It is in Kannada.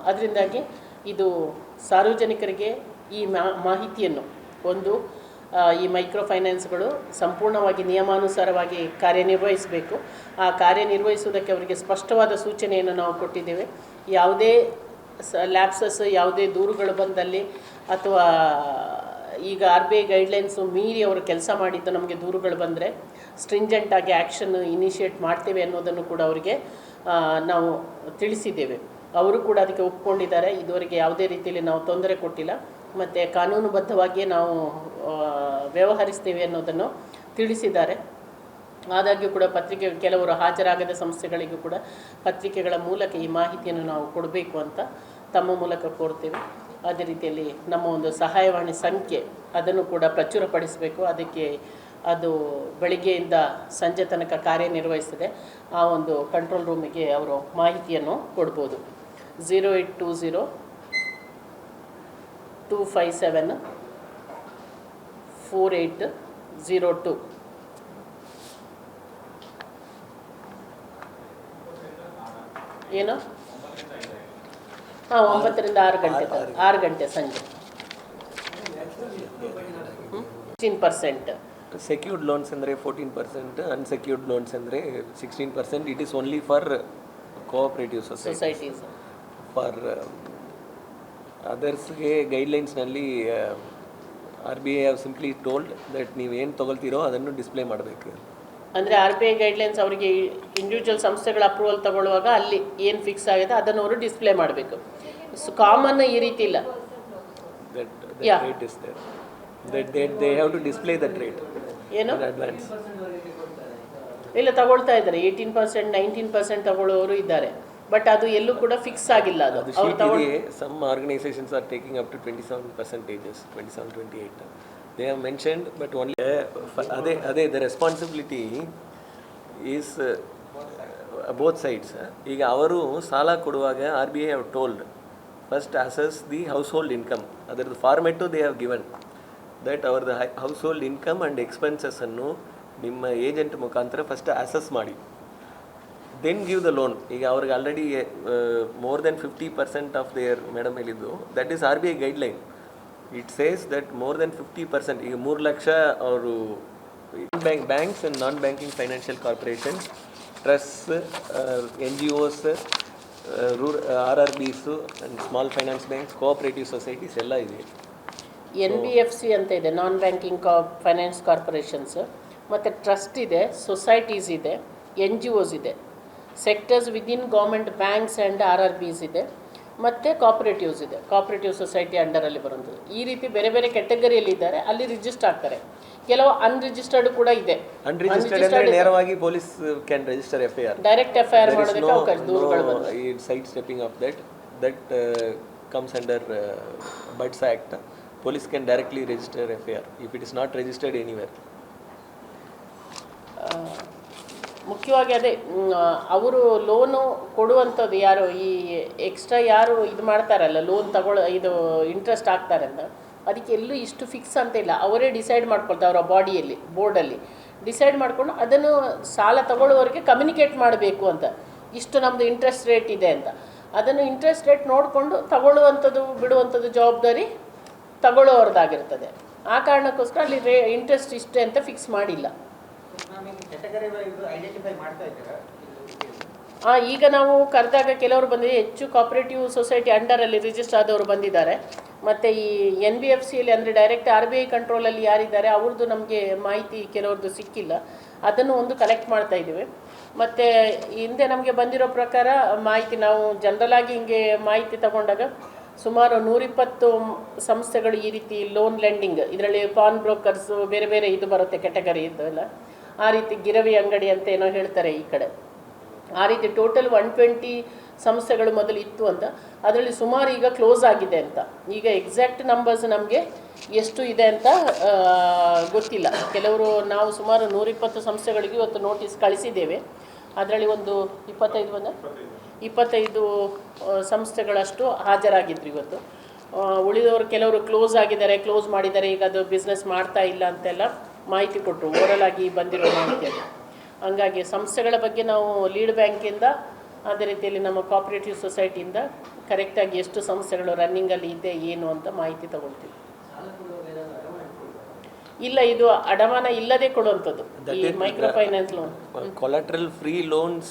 ಅದರಿಂದಾಗಿ ಇದು ಸಾರ್ವಜನಿಕರಿಗೆ ಈ ಮಾಹಿತಿಯನ್ನು ಒಂದು ಈ ಮೈಕ್ರೋ ಫೈನಾನ್ಸ್ಗಳು ಸಂಪೂರ್ಣವಾಗಿ ನಿಯಮಾನುಸಾರವಾಗಿ ಕಾರ್ಯನಿರ್ವಹಿಸಬೇಕು. ಆ ಕಾರ್ಯನಿರ್ವಹಿಸುವುದಕ್ಕೆ ಅವರಿಗೆ ಸ್ಪಷ್ಟವಾದ ಸೂಚನೆಯನ್ನು ನಾವು ಕೊಟ್ಟಿದ್ದೇವೆ. ಯಾವುದೇ ಲ್ಯಾಪ್ಸಸ್, ಯಾವುದೇ ದೂರುಗಳು ಬಂದಲ್ಲಿ ಅಥವಾ ಈಗ RBI ಗೈಡ್ಲೈನ್ಸು ಮೀರಿ ಅವರು ಕೆಲಸ ಮಾಡಿದ್ದು ನಮಗೆ ದೂರುಗಳು ಬಂದರೆ ಸ್ಟ್ರಿಂಜೆಂಟಾಗಿ ಆ್ಯಕ್ಷನ್ ಇನಿಷಿಯೇಟ್ ಮಾಡ್ತೇವೆ ಅನ್ನೋದನ್ನು ಕೂಡ ಅವರಿಗೆ ನಾವು ತಿಳಿಸಿದ್ದೇವೆ. ಅವರು ಕೂಡ ಅದಕ್ಕೆ ಒಪ್ಕೊಂಡಿದ್ದಾರೆ. ಇದುವರೆಗೆ ಯಾವುದೇ ರೀತಿಯಲ್ಲಿ ನಾವು ತೊಂದರೆ ಕೊಟ್ಟಿಲ್ಲ ಮತ್ತು ಕಾನೂನುಬದ್ಧವಾಗಿಯೇ ನಾವು ವ್ಯವಹರಿಸ್ತೇವೆ ಅನ್ನೋದನ್ನು ತಿಳಿಸಿದ್ದಾರೆ. ಆದಾಗ್ಯೂ ಕೂಡ ಕೆಲವರು ಹಾಜರಾಗದ ಸಂಸ್ಥೆಗಳಿಗೂ ಕೂಡ ಪತ್ರಿಕೆಗಳ ಮೂಲಕ ಈ ಮಾಹಿತಿಯನ್ನು ನಾವು ಕೊಡಬೇಕು ಅಂತ ತಮ್ಮ ಮೂಲಕ ಕೋರ್ತೇವೆ. ಅದೇ ರೀತಿಯಲ್ಲಿ ನಮ್ಮ ಒಂದು ಸಹಾಯವಾಣಿ ಸಂಖ್ಯೆ ಅದನ್ನು ಕೂಡ ಪ್ರಚುರಪಡಿಸಬೇಕು. ಅದಕ್ಕೆ ಅದು ಬೆಳಿಗ್ಗೆಯಿಂದ ಸಂಜೆ ತನಕ ಕಾರ್ಯನಿರ್ವಹಿಸ್ತದೆ. ಆ ಒಂದು ಕಂಟ್ರೋಲ್ ರೂಮಿಗೆ ಅವರು ಮಾಹಿತಿಯನ್ನು ಕೊಡ್ಬೋದು. 0820 257 4802 ಏನು? 9 ರಿಂದ 6 ಗಂಟೆ ಸಂಜೆ. 16%. ಸೆಕ್ಯೂರ್ಡ್ ಲೋನ್ಸ್ ಅಂದರೆ 14%, ಅನ್ಸೆಕ್ಯೂರ್ಡ್ ಲೋನ್ಸ್ ಅಂದರೆ 16%. It is only for cooperative societies. For ಅದರ್ಸ್ಗೆ ಗೈಡ್ಲೈನ್ಸ್ನಲ್ಲಿ RBI have simply told that ನೀವು ಏನು ತೊಗೊಳ್ತೀರೋ ಅದನ್ನು ಡಿಸ್ಪ್ಲೇ ಮಾಡಬೇಕು. ಅಂದರೆ RBI ಗೈಡ್ಲೈನ್ಸ್ ಅವರಿಗೆ ಇಂಡಿವಿಜುವಲ್ ಸಂಸ್ಥೆಗಳ ಅಪ್ರೂವಲ್ ತಗೊಳ್ಳುವಾಗ ಅಲ್ಲಿ ಏನು ಫಿಕ್ಸ್ ಆಗಿದೆ ಅದನ್ನು ಅವರು ಡಿಸ್ಪ್ಲೇ ಮಾಡಬೇಕು. ಕಾಮನ್ ಈ ರೀತಿ ಇಲ್ಲ. They have to display that rate. ಏನು? Advance. ಇಲ್ಲ, ತಗೊಳ್ತಾ ಇದ್ದಾರೆ. 18%, 19% ತಗೊಳ್ಳೋರು ಇದ್ದಾರೆ. ಬಟ್ ಅದು ಎಲ್ಲೂ ಕೂಡ ಫಿಕ್ಸ್ ಆಗಿಲ್ಲ. ಅದು some organizations are taking up to 27%, 27-28. They have mentioned, but only the responsibility is both sides. ಈಗ ಅವರು ಸಾಲ ಕೊಡುವಾಗ RBI have told first assess the household income. ಅದರ format they have given that the household income and expenses ಅನ್ನು ನಿಮ್ಮ ಏಜೆಂಟ್ ಮುಖಾಂತರ ಫಸ್ಟ್ ಅಸೆಸ್ ಮಾಡಿ, ದೆನ್ ಗಿವ್ ದ ಲೋನ್. ಈಗ ಅವ್ರಿಗೆ already more than 50% of their madam ಹೇಳಿದ್ದು that is RBI guideline. It says that more than 50%. ಈಗ 3 ಲಕ್ಷ ಅವರು banks and non banking financial corporations, trust, NGOs, RRBs and small finance banks, cooperative societies ಎಲ್ಲ ಇದೆ. NBFC ಅಂತ ಇದೆ, ನಾನ್ ಬ್ಯಾಂಕಿಂಗ್ ಫೈನಾನ್ಸ್ ಕಾರ್ಪೊರೇಷನ್ಸ್, ಮತ್ತು ಟ್ರಸ್ಟ್ ಇದೆ, ಸೊಸೈಟೀಸ್ ಇದೆ, NGOs ಇದೆ, sectors within government banks and RRBs ಇದೆ, ಮತ್ತು ಕೋಆಪರೇಟಿವ್ಸ್ ಇದೆ, ಕೋಆಪರೇಟಿವ್ ಸೊಸೈಟಿ ಅಂಡರಲ್ಲಿ ಬರುವಂಥದ್ದು. ಈ ರೀತಿ ಬೇರೆ ಬೇರೆ ಕ್ಯಾಟಗರಿಯಲ್ಲಿ ಇದ್ದಾರೆ. ಅಲ್ಲಿ ರಿಜಿಸ್ಟರ್ ಆಗ್ತಾರೆ. ಕೆಲವು ಅನ್ರಿಜಿಸ್ಟರ್ಡ್ ಕೂಡ ಇದೆ. ಅನ್ರಿಜಿಸ್ಟರ್ಡ್ ನೇರವಾಗಿ police can register FIR, direct FIR ಮಾಡೋದಕ್ಕೆ ಅವಕಾಶ. ದೂರುಗಳು ಬಂದು side stepping of that comes under BUDS Act. Police can directly register FIR if it is not registered anywhere. ಮುಖ್ಯವಾಗಿ ಅದೇ ಅವರು ಲೋನು ಕೊಡುವಂಥದ್ದು ಯಾರು ಈ ಎಕ್ಸ್ಟ್ರಾ ಯಾರು ಇದು ಮಾಡ್ತಾರಲ್ಲ, ಲೋನ್ ಇದು ಇಂಟ್ರೆಸ್ಟ್ ಆಗ್ತಾರೆ ಅಂತ, ಅದಕ್ಕೆ ಎಲ್ಲೂ ಇಷ್ಟು ಫಿಕ್ಸ್ ಅಂತ ಇಲ್ಲ. ಅವರೇ ಡಿಸೈಡ್ ಮಾಡ್ಕೊಳ್ತಾರೆ. ಅವರ ಬಾಡಿಯಲ್ಲಿ ಬೋರ್ಡಲ್ಲಿ ಡಿಸೈಡ್ ಮಾಡಿಕೊಂಡು ಅದನ್ನು ಸಾಲ ತಗೊಳ್ಳೋವರೆಗೆ ಕಮ್ಯುನಿಕೇಟ್ ಮಾಡಬೇಕು ಅಂತ, ಇಷ್ಟು ನಮ್ಮದು ಇಂಟ್ರೆಸ್ಟ್ ರೇಟ್ ಇದೆ ಅಂತ. ಅದನ್ನು ಇಂಟ್ರೆಸ್ಟ್ ರೇಟ್ ನೋಡಿಕೊಂಡು ತಗೊಳ್ಳುವಂಥದ್ದು ಬಿಡುವಂಥದ್ದು ಜವಾಬ್ದಾರಿ ತಗೊಳ್ಳೋರ್ದಾಗಿರ್ತದೆ. ಆ ಕಾರಣಕ್ಕೋಸ್ಕರ ಅಲ್ಲಿ ಇಂಟ್ರೆಸ್ಟ್ ಇಷ್ಟೇ ಅಂತ ಫಿಕ್ಸ್ ಮಾಡಿಲ್ಲ. ಈಗ ನಾವು ಕರೆದಾಗ ಕೆಲವರು ಬಂದಿದೆ, ಹೆಚ್ಚು ಕೋಆಪರೇಟಿವ್ ಸೊಸೈಟಿ ಅಂಡರಲ್ಲಿ ರಿಜಿಸ್ಟರ್ ಆದವರು ಬಂದಿದ್ದಾರೆ. ಮತ್ತು ಈ NBFCಯಲ್ಲಿ ಅಂದರೆ ಡೈರೆಕ್ಟ್ RBI ಕಂಟ್ರೋಲಲ್ಲಿ ಯಾರಿದ್ದಾರೆ ಅವ್ರದ್ದು ನಮಗೆ ಮಾಹಿತಿ ಕೆಲವ್ರದ್ದು ಸಿಕ್ಕಿಲ್ಲ. ಅದನ್ನು ಒಂದು ಕಲೆಕ್ಟ್ ಮಾಡ್ತಾ ಇದ್ದೀವಿ. ಮತ್ತು ಹಿಂದೆ ನಮಗೆ ಬಂದಿರೋ ಪ್ರಕಾರ ಮಾಹಿತಿ ನಾವು ಜನರಲಾಗಿ ಹಿಂಗೆ ಮಾಹಿತಿ ತಗೊಂಡಾಗ ಸುಮಾರು 120 ಸಂಸ್ಥೆಗಳು ಈ ರೀತಿ ಲೋನ್ ಲೆಂಡಿಂಗ್, ಇದರಲ್ಲಿ ಪಾನ್ ಬ್ರೋಕರ್ಸು ಬೇರೆ ಬೇರೆ ಇದು ಬರುತ್ತೆ ಕ್ಯಾಟಗರಿ ಇದೆಲ್ಲ, ಆ ರೀತಿ ಗಿರವಿ ಅಂಗಡಿ ಅಂತ ಏನೋ ಹೇಳ್ತಾರೆ ಈ ಕಡೆ. ಆ ರೀತಿ ಟೋಟಲ್ 120 ಸಂಸ್ಥೆಗಳು ಮೊದಲು ಇತ್ತು ಅಂತ. ಅದರಲ್ಲಿ ಸುಮಾರು ಈಗ ಕ್ಲೋಸ್ ಆಗಿದೆ ಅಂತ. ಈಗ ಎಕ್ಸಾಕ್ಟ್ ನಂಬರ್ಸ್ ನಮಗೆ ಎಷ್ಟು ಇದೆ ಅಂತ ಗೊತ್ತಿಲ್ಲ. ಕೆಲವರು ನಾವು ಸುಮಾರು 120 ಸಂಸ್ಥೆಗಳಿಗೆ ಇವತ್ತು ನೋಟಿಸ್ ಕಳಿಸಿದ್ದೇವೆ. ಅದರಲ್ಲಿ ಒಂದು 25 ಸಂಸ್ಥೆಗಳಷ್ಟು ಹಾಜರಾಗಿದ್ರು ಇವತ್ತು. ಉಳಿದವರು ಕೆಲವರು ಕ್ಲೋಸ್ ಆಗಿದ್ದಾರೆ, ಕ್ಲೋಸ್ ಮಾಡಿದ್ದಾರೆ, ಈಗ ಅದು ಬಿಸ್ನೆಸ್ ಮಾಡ್ತಾ ಇಲ್ಲ ಅಂತೆಲ್ಲ ಮಾಹಿತಿ ಕೊಟ್ಟರು, ಓರಲ್ ಆಗಿ ಬಂದಿರೋ ಮಾಹಿತಿಯಲ್ಲಿ. ಹಂಗಾಗಿ ಸಂಸ್ಥೆಗಳ ಬಗ್ಗೆ ನಾವು ಲೀಡ್ ಬ್ಯಾಂಕಿಂದ ಅದೇ ರೀತಿಯಲ್ಲಿ ನಮ್ಮ ಕೋಆಪರೇಟಿವ್ ಸೊಸೈಟಿಯಿಂದ ಕರೆಕ್ಟಾಗಿ ಎಷ್ಟು ಸಂಸ್ಥೆಗಳು ರನ್ನಿಂಗಲ್ಲಿ ಇದೆ ಏನು ಅಂತ ಮಾಹಿತಿ ತಗೊಳ್ತೀವಿ. ಇಲ್ಲ, ಇದು ಅಡಮಾನ ಇಲ್ಲದೆ ಕೊಡುವಂಥದ್ದು ಈ micro finance loan. collateral free loans